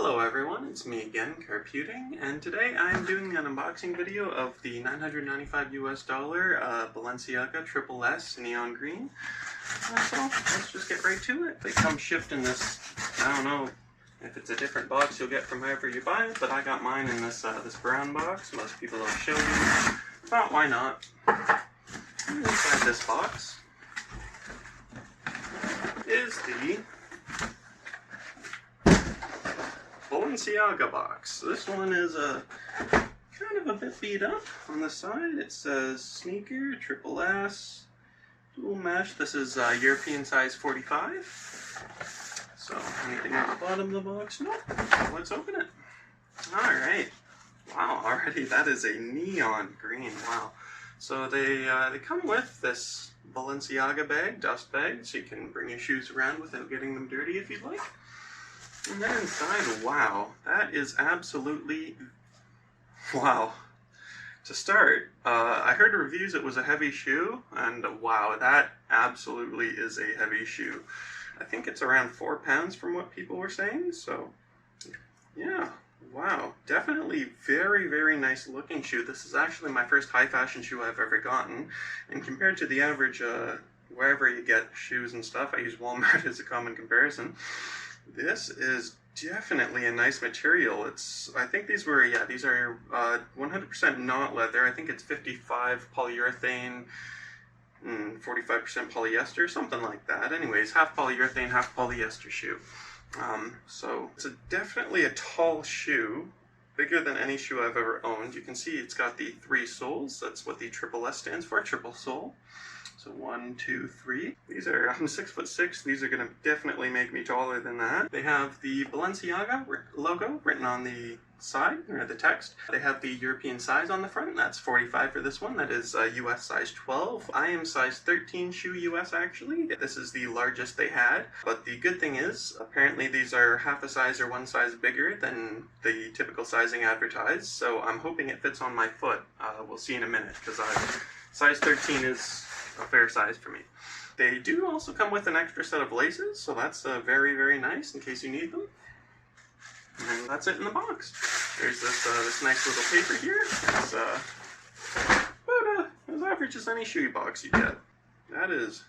Hello everyone, it's me again, Carputing, and today I'm doing an unboxing video of the $995 Balenciaga Triple S Neon Green. So let's just get right to it. They come shipped in this, I don't know if it's a different box you'll get from wherever you buy it, but I got mine in this this brown box. Most people don't show you. Thought, why not? And inside this box is the Balenciaga box. This one is kind of a bit beat up on the side. It says sneaker, triple S, dual mesh. This is European size 45. So anything at the bottom of the box? Nope. Let's open it. Alright. Wow, already that is a neon green. Wow. So they come with this Balenciaga bag, dust bag, so you can bring your shoes around without getting them dirty if you'd like. And then inside, wow, that is absolutely, wow. To start, I heard reviews it was a heavy shoe, and wow, that absolutely is a heavy shoe. I think it's around 4 pounds from what people were saying, so yeah, wow. Definitely very, very nice looking shoe. This is actually my first high fashion shoe I've ever gotten, and compared to the average, wherever you get shoes and stuff, I use Walmart as a common comparison. This is definitely a nice material. I think these are 100% not leather. I think it's 55 polyurethane, 45% polyester, something like that. Anyways, half polyurethane, half polyester shoe. So it's definitely a tall shoe, bigger than any shoe I've ever owned. You can see it's got the 3 soles. That's what the triple S stands for, triple sole. So 1, 2, 3. These are, I'm 6'6". These are going to definitely make me taller than that. They have the Balenciaga logo written on the side, or the text. They have the European size on the front. That's 45 for this one. That is US size 12. I am size 13 shoe US actually. This is the largest they had. But the good thing is, apparently these are half a size or 1 size bigger than the typical sizing advertised. So I'm hoping it fits on my foot. We'll see in a minute, because size 13 is a fair size for me. They do also come with an extra set of laces, so that's very, very nice in case you need them. And that's it in the box. There's this nice little paper here. It's about as average as any shoe box you get. That is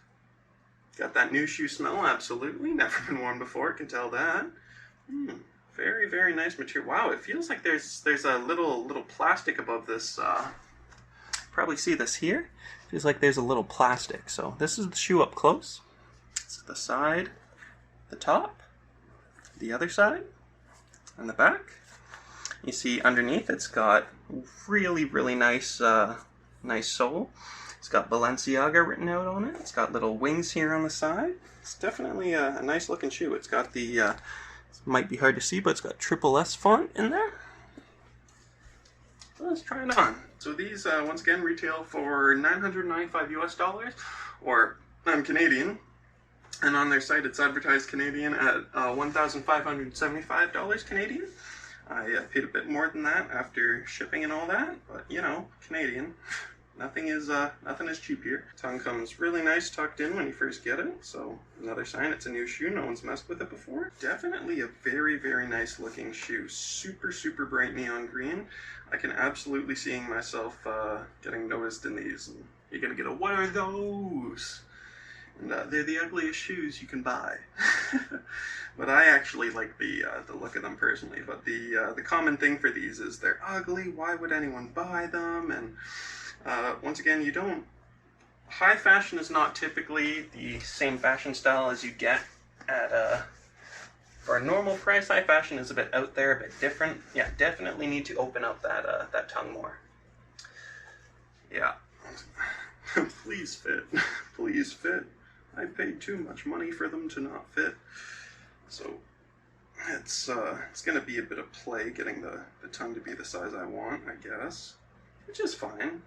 got that new shoe smell. Absolutely, never been worn before. Can tell that. Very, very nice material. Wow, it feels like there's a little plastic above this. Probably see this here. Feels like there's a little plastic. So this is the shoe up close. It's the side, the top, the other side, and the back. You see underneath it's got really, really nice nice sole. It's got Balenciaga written out on it. It's got little wings here on the side. It's definitely a nice looking shoe. It's got the it might be hard to see, but it's got triple S font in there. Let's try it on. So these, once again, retail for $995 or I'm Canadian, and on their site it's advertised Canadian at $1,575 Canadian. I paid a bit more than that after shipping and all that, but you know, Canadian. Nothing is cheap here. Tongue comes really nice tucked in when you first get it, so another sign it's a new shoe. No one's messed with it before. Definitely a very, very nice looking shoe. Super, super bright neon green. I can absolutely see myself getting noticed in these. And you're gonna get a, what are those? And they're the ugliest shoes you can buy. But I actually like the look of them personally. But the common thing for these is they're ugly. Why would anyone buy them? And once again, high fashion is not typically the same fashion style as you get at for a normal price. High fashion is a bit out there, a bit different. Yeah, definitely need to open up that tongue more. Yeah. Please fit. Please fit. I paid too much money for them to not fit. So it's gonna be a bit of play getting the tongue to be the size I want, I guess. Which is fine,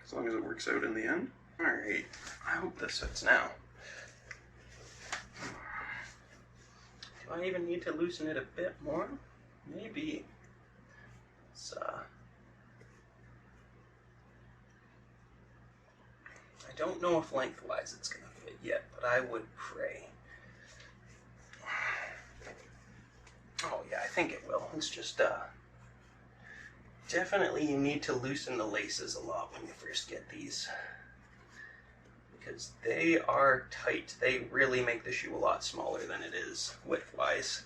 as long as it works out in the end. Alright, I hope this fits now. Do I even need to loosen it a bit more? Maybe. It's, I don't know if lengthwise it's going to fit yet, but I would pray. Oh yeah, I think it will. It's just, definitely you need to loosen the laces a lot when you first get these, because they are tight. They really make the shoe a lot smaller than it is width-wise.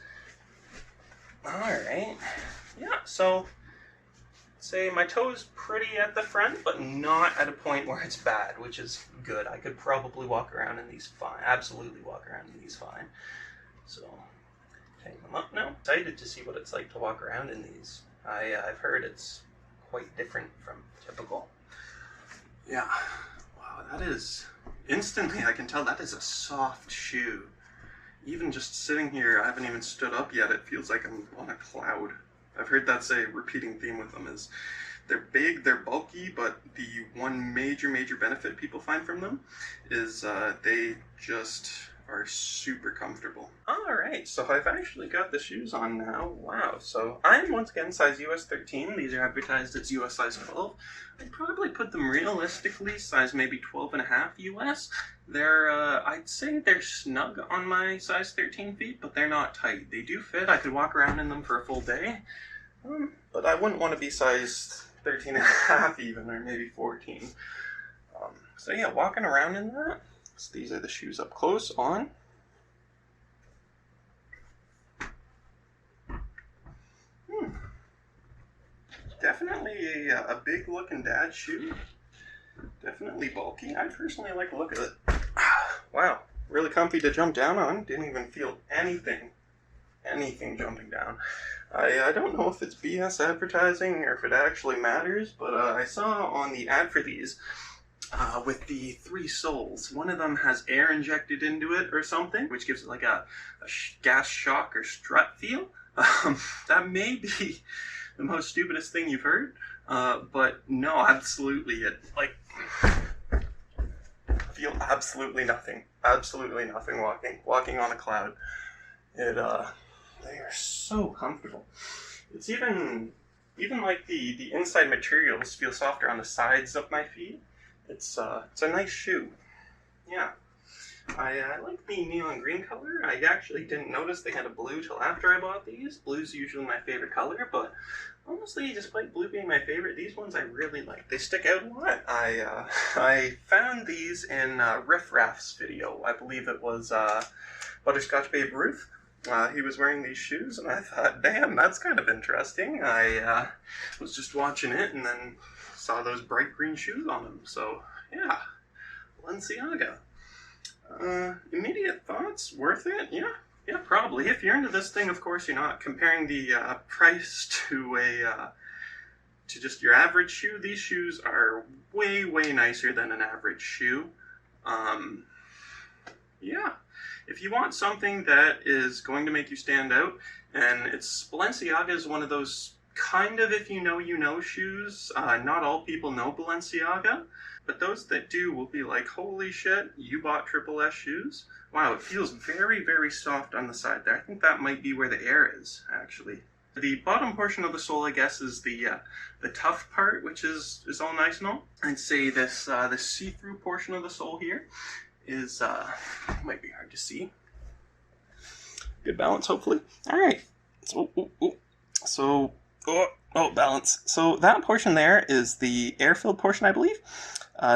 Alright, yeah, so say my toe's pretty at the front, but not at a point where it's bad, which is good. I could probably walk around in these fine, absolutely walk around in these fine. So, take them up now. Excited to see what it's like to walk around in these. I've heard it's quite different from typical. Yeah, wow, that is, instantly I can tell that is a soft shoe. Even just sitting here, I haven't even stood up yet, it feels like I'm on a cloud. I've heard that's a repeating theme with them, is they're big, they're bulky, but the one major benefit people find from them is they just are super comfortable. Alright, so I've actually got the shoes on now. Wow, so I'm once again size US 13. These are advertised as US size 12. I'd probably put them realistically size maybe 12.5 US. They're, I'd say they're snug on my size 13 feet, but they're not tight. They do fit. I could walk around in them for a full day. But I wouldn't want to be size 13.5 even, or maybe 14. So yeah, walking around in that. So these are the shoes up close on. Definitely a big looking dad shoe. Definitely bulky. I personally like the look of it. Wow, really comfy to jump down on. Didn't even feel anything jumping down. I don't know if it's BS advertising or if it actually matters, but I saw on the ad for these, with the 3 soles, one of them has air injected into it or something, which gives it like a gas shock or strut feel. That may be the most stupidest thing you've heard, but no, absolutely, it, like, feel absolutely nothing walking on a cloud. They are so comfortable. It's even like the inside materials feel softer on the sides of my feet. It's a nice shoe. Yeah. I like the neon green color. I actually didn't notice they had a blue till after I bought these. Blue's usually my favorite color, but honestly, despite blue being my favorite, these ones I really like. They stick out a lot. I found these in Riff Raff's video. I believe it was Butterscotch Babe Ruth. He was wearing these shoes, and I thought, damn, that's kind of interesting. I was just watching it, and then saw those bright green shoes on him. So, yeah, Balenciaga. Immediate thoughts? Worth it? Yeah, probably. If you're into this thing, of course, you're not comparing the price to to just your average shoe. These shoes are way nicer than an average shoe. Yeah. If you want something that is going to make you stand out, and Balenciaga is one of those kind of if you know shoes. Not all people know Balenciaga, but those that do will be like, holy shit, you bought Triple S shoes? Wow, it feels very soft on the side there. I think that might be where the air is, actually. The bottom portion of the sole, I guess, is the tough part, which is all nice and all. I'd say this see-through portion of the sole here is, might be hard to see. Good balance, hopefully. Alright, so, balance. So that portion there is the air-filled portion, I believe.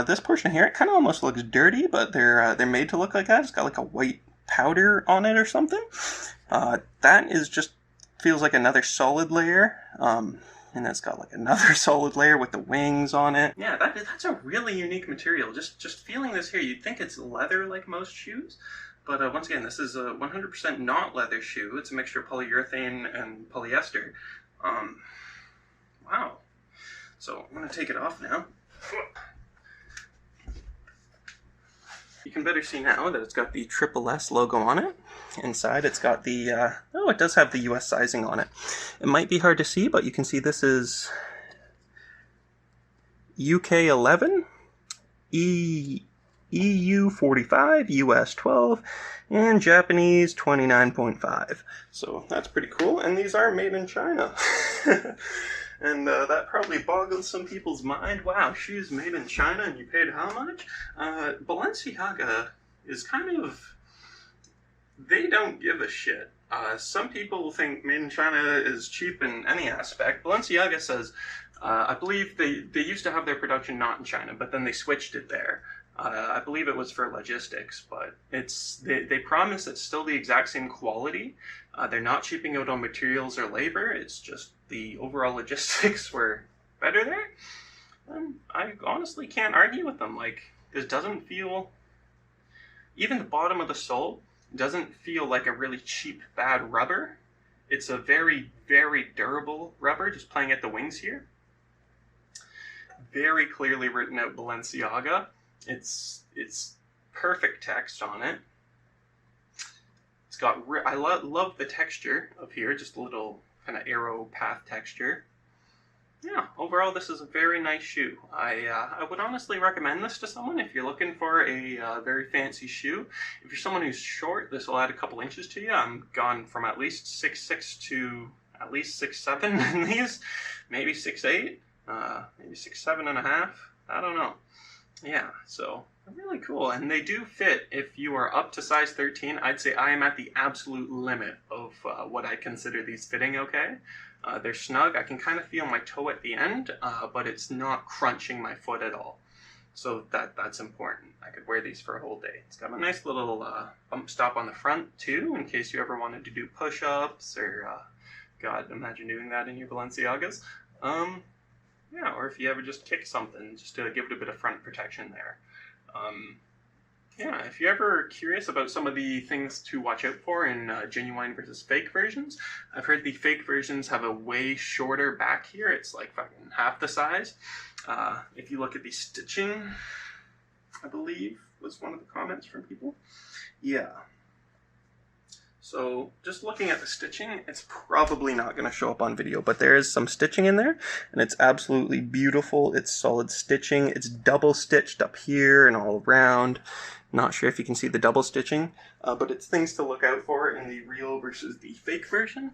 This portion here, it kind of almost looks dirty, but they're made to look like that. It's got like a white powder on it or something. That is just, feels like another solid layer. And it's got like another solid layer with the wings on it. Yeah, that's a really unique material. Just feeling this here, you'd think it's leather like most shoes. But once again, this is a 100% not leather shoe. It's a mixture of polyurethane and polyester. Wow. So I'm going to take it off now. You can better see now that it's got the Triple S logo on it. Inside it's got the, it does have the US sizing on it. It might be hard to see, but you can see this is UK 11, EU 45, US 12, and Japanese 29.5. So that's pretty cool, and these are made in China. And that probably boggles some people's mind. Wow, shoes made in China and you paid how much? Balenciaga is kind of, they don't give a shit. Some people think made in China is cheap in any aspect. Balenciaga says, I believe they used to have their production not in China, but then they switched it there. I believe it was for logistics, but they promise it's still the exact same quality. They're not cheaping out on materials or labor. It's just the overall logistics were better there. And I honestly can't argue with them. Like, this doesn't feel, even the bottom of the sole doesn't feel like a really cheap, bad rubber. It's a very, very durable rubber, just playing at the wings here. Very clearly written out Balenciaga. It's perfect text on it. It's got, I love the texture of here, just a little kind of arrow path texture. Yeah, overall this is a very nice shoe. I would honestly recommend this to someone if you're looking for a very fancy shoe. If you're someone who's short, this will add a couple inches to you. I'm gone from at least 6'6" to at least 6'7" in these, maybe 6'8", maybe 6'7.5". I don't know. Yeah, so really cool, and they do fit. If you are up to size 13, I'd say I am at the absolute limit of what I consider these fitting okay. They're snug. I can kind of feel my toe at the end, but it's not crunching my foot at all. So that's important. I could wear these for a whole day. It's got a nice little bump stop on the front too, in case you ever wanted to do push-ups or, God, imagine doing that in your Balenciagas. Yeah, or if you ever just kick something, just to give it a bit of front protection there. Yeah, if you're ever curious about some of the things to watch out for in genuine versus fake versions, I've heard the fake versions have a way shorter back here. It's like fucking half the size. If you look at the stitching, I believe was one of the comments from people. Yeah. So just looking at the stitching, it's probably not going to show up on video, but there is some stitching in there, and it's absolutely beautiful. It's solid stitching. It's double stitched up here and all around. Not sure if you can see the double stitching, but it's things to look out for in the real versus the fake version.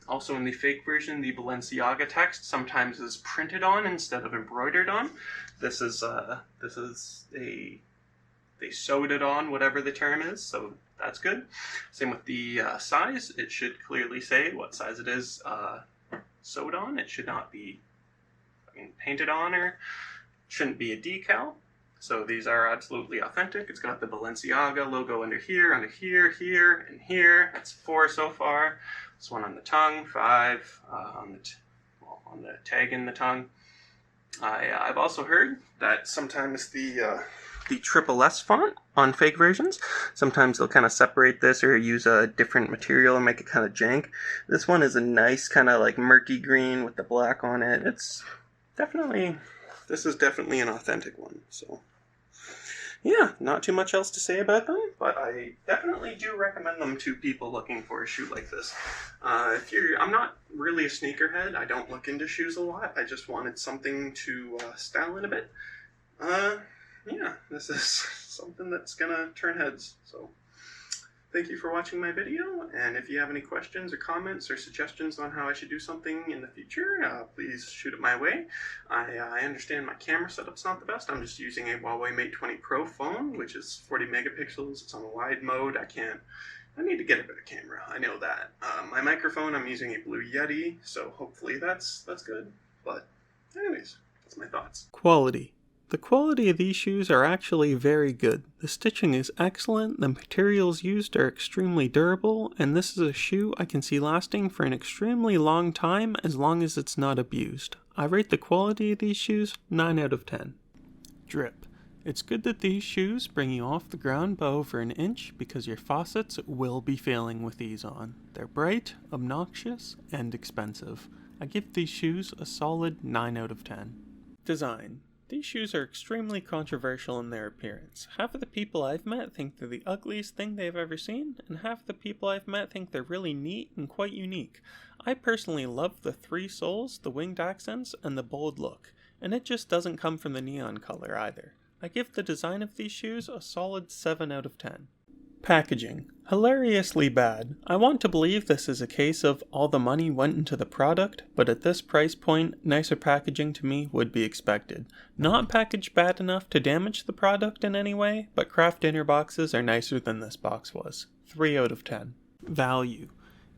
Also in the fake version, the Balenciaga text sometimes is printed on instead of embroidered on. They sewed it on, whatever the term is, so that's good. Same with the size. It should clearly say what size it is sewed on. It should not be painted on, or shouldn't be a decal. So these are absolutely authentic. It's got the Balenciaga logo under here, here, and here. That's 4 so far. This one on the tongue, 5 on the tag in the tongue. I've also heard that sometimes the triple S font on fake versions, sometimes they'll kind of separate this or use a different material and make it kind of jank. This one is a nice kind of like murky green with the black on it. This is definitely an authentic one. So yeah, not too much else to say about them, but I definitely do recommend them to people looking for a shoe like this. I'm not really a sneakerhead. I don't look into shoes a lot. I just wanted something to style in a bit. Yeah, this is something that's gonna turn heads. So thank you for watching my video, and if you have any questions or comments or suggestions on how I should do something in the future, please shoot it my way. I understand my camera setup's not the best. I'm just using a Huawei Mate 20 Pro phone, which is 40 megapixels. It's on a wide mode. I need to get a better camera. I know that. My microphone, I'm using a Blue Yeti, so hopefully that's good. But anyways, that's my thoughts. Quality. The quality of these shoes are actually very good. The stitching is excellent, the materials used are extremely durable, and this is a shoe I can see lasting for an extremely long time as long as it's not abused. I rate the quality of these shoes 9 out of 10. Drip. It's good that these shoes bring you off the ground by over an inch because your faucets will be failing with these on. They're bright, obnoxious, and expensive. I give these shoes a solid 9 out of 10. Design. These shoes are extremely controversial in their appearance. Half of the people I've met think they're the ugliest thing they've ever seen, and half of the people I've met think they're really neat and quite unique. I personally love the 3 soles, the winged accents, and the bold look, and it just doesn't come from the neon color either. I give the design of these shoes a solid 7 out of 10. Packaging. Hilariously bad. I want to believe this is a case of all the money went into the product, but at this price point, nicer packaging to me would be expected. Not packaged bad enough to damage the product in any way, but craft dinner boxes are nicer than this box was. 3 out of 10. Value.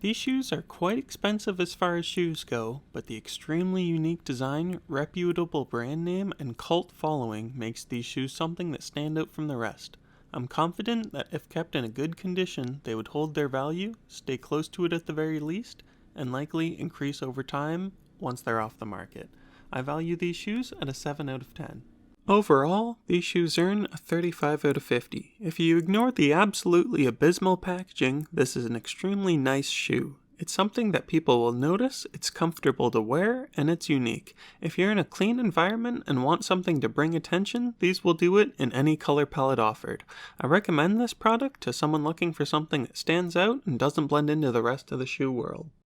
These shoes are quite expensive as far as shoes go, but the extremely unique design, reputable brand name, and cult following makes these shoes something that stand out from the rest. I'm confident that if kept in a good condition, they would hold their value, stay close to it at the very least, and likely increase over time once they're off the market. I value these shoes at a 7 out of 10. Overall, these shoes earn a 35 out of 50. If you ignore the absolutely abysmal packaging, this is an extremely nice shoe. It's something that people will notice, it's comfortable to wear, and it's unique. If you're in a clean environment and want something to bring attention, these will do it in any color palette offered. I recommend this product to someone looking for something that stands out and doesn't blend into the rest of the shoe world.